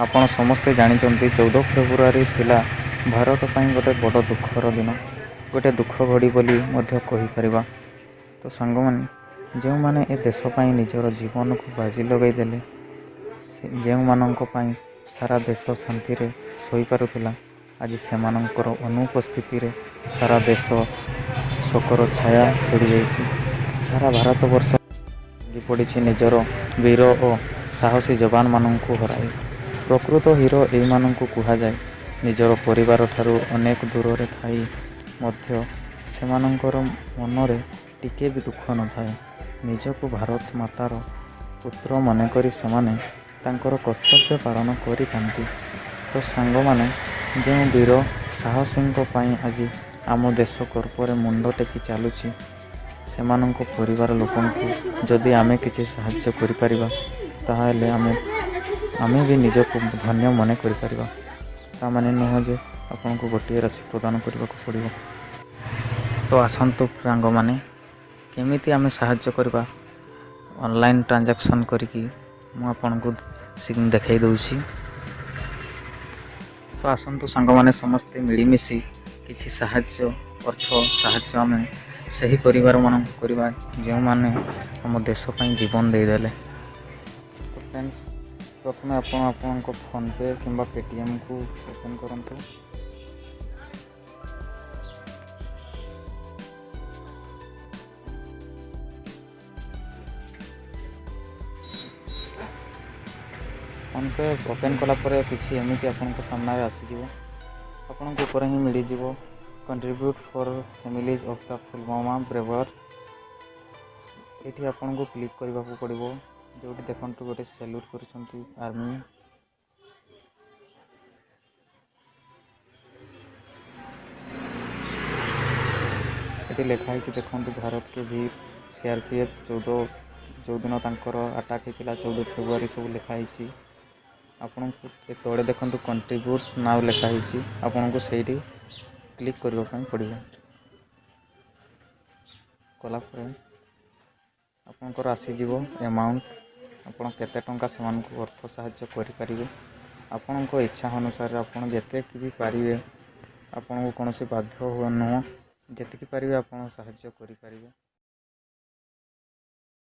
ଆପଣ ସମସ୍ତେ ଜାଣିଛନ୍ତି 14 ଫେବୃଆରୀ ଥିଲା ଭାରତ ପାଇଁ ଗୋଟେ ବଡ଼ ଦୁଃଖର ଦିନ, ଗୋଟେ ଦୁଃଖ ଘଡ଼ି ବୋଲି ମଧ୍ୟ କହିପାରିବା। ତ ସାଙ୍ଗମାନେ, ଯେଉଁମାନେ ଏ ଦେଶ ପାଇଁ ନିଜର ଜୀବନକୁ ବାଜି ଲଗାଇଦେଲେ, ଯେଉଁମାନଙ୍କ ପାଇଁ ସାରା ଦେଶ ଶାନ୍ତିରେ ଶୋଇପାରୁଥିଲା, ଆଜି ସେମାନଙ୍କର ଅନୁପସ୍ଥିତିରେ ସାରା ଦେଶ ଶୋକର ଛାୟା ଖେଳିଯାଇଛି। ସାରା ଭାରତବର୍ଷ ଭାଙ୍ଗି ପଡ଼ିଛି ନିଜର ବୀର ଓ ସାହସୀ ଯବାନମାନଙ୍କୁ ହରାଇ। ପ୍ରକୃତ ହିରୋ ଏଇମାନଙ୍କୁ କୁହାଯାଏ। ନିଜର ପରିବାର ଠାରୁ ଅନେକ ଦୂରରେ ଥାଇ ମଧ୍ୟ ସେମାନଙ୍କର ମନରେ ଟିକେ ବି ଦୁଃଖ ନଥାଏ। ନିଜକୁ ଭାରତ ମାତାର ପୁତ୍ର ମନେକରି ସେମାନେ ତାଙ୍କର କର୍ତ୍ତବ୍ୟ ପାଳନ କରିଥାନ୍ତି। ତ ସାଙ୍ଗମାନେ, ଯେଉଁ ବୀର ସାହସୀଙ୍କ ପାଇଁ ଆଜି ଆମ ଦେଶ ଗର୍ବରେ ମୁଣ୍ଡ ଟେକି ଚାଲୁଛି, ସେମାନଙ୍କ ପରିବାର ଲୋକଙ୍କୁ ଯଦି ଆମେ କିଛି ସାହାଯ୍ୟ କରିପାରିବା, ତାହେଲେ ଆମେ ବି ନିଜକୁ ଧନ୍ୟ ମନେ କରିପାରିବା। ତାମାନେ ନୁହଁ ଯେ ଆପଣଙ୍କୁ ଗୋଟିଏ ରାଶି ପ୍ରଦାନ କରିବାକୁ ପଡ଼ିବ। ତ ଆସନ୍ତୁ ସାଙ୍ଗମାନେ, କେମିତି ଆମେ ସାହାଯ୍ୟ କରିବା ଅନଲାଇନ୍ ଟ୍ରାଞ୍ଜାକ୍ସନ୍ କରିକି ମୁଁ ଆପଣଙ୍କୁ ଦେଖାଇ ଦେଉଛି। ତ ଆସନ୍ତୁ ସାଙ୍ଗମାନେ, ସମସ୍ତେ ମିଳିମିଶି କିଛି ଅର୍ଥ ସାହାଯ୍ୟ ଆମେ ସେହି ପରିବାରମାନଙ୍କୁ କରିବା ଯେଉଁମାନେ ଆମ ଦେଶ ପାଇଁ ଜୀବନ ଦେଇଦେଲେ। ତ ଫ୍ରେଣ୍ଡସ୍, ପ୍ରଥମେ ଆପଣ ଆପଣଙ୍କ ଫୋନ୍ପେ କିମ୍ବା ପେଟିଏମ୍କୁ ଓପନ୍ କରନ୍ତୁ। ଫୋନ୍ପେ ଓପନ୍ କଲା ପରେ କିଛି ଏମିତି ଆପଣଙ୍କ ସାମ୍ନାରେ ଆସିଯିବ। ଆପଣଙ୍କ ଉପରେ ହିଁ ମିଳିଯିବ contribute for families of the Pulwama bravers. ଏଇଠି ଆପଣଙ୍କୁ କ୍ଲିକ୍ କରିବାକୁ ପଡ଼ିବ। ଯେଉଁଠି ଦେଖନ୍ତୁ ଗୋଟେ ସେଲ୍ୟୁଟ୍ କରୁଛନ୍ତି ଆର୍ମି। ଏଠି ଲେଖା ହେଇଛି ଦେଖନ୍ତୁ, ଭାରତ କେ ବୀର CRPF ଯେଉଁଦିନ ତାଙ୍କର ଆଟାକ୍ ହେଇଥିଲା 14 ଫେବୃଆରୀ ସବୁ ଲେଖା ହେଇଛି। ଆପଣଙ୍କୁ ଏ ତଳେ ଦେଖନ୍ତୁ କଣ୍ଟ୍ରିବ୍ୟୁଟ୍ ନାଉ ଲେଖା ହେଇଛି। ଆପଣଙ୍କୁ ସେଇଠି କ୍ଲିକ୍ କରିବା ପାଇଁ ପଡ଼ିବ। କଲା ପରେ ଆପଣଙ୍କର ଆସିଯିବ ଆମାଉଣ୍ଟ। ଆପଣ କେତେ ଟଙ୍କା ସେମାନଙ୍କୁ ଅର୍ଥ ସାହାଯ୍ୟ କରିପାରିବେ। ଆପଣଙ୍କ ଇଚ୍ଛା ଅନୁସାରେ ଆପଣ ଯେତିକି ବି ପାରିବେ, ଆପଣଙ୍କୁ କୌଣସି ବାଧ୍ୟ ନୁହଁ, ଯେତିକି ପାରିବେ ଆପଣ ସାହାଯ୍ୟ କରିପାରିବେ।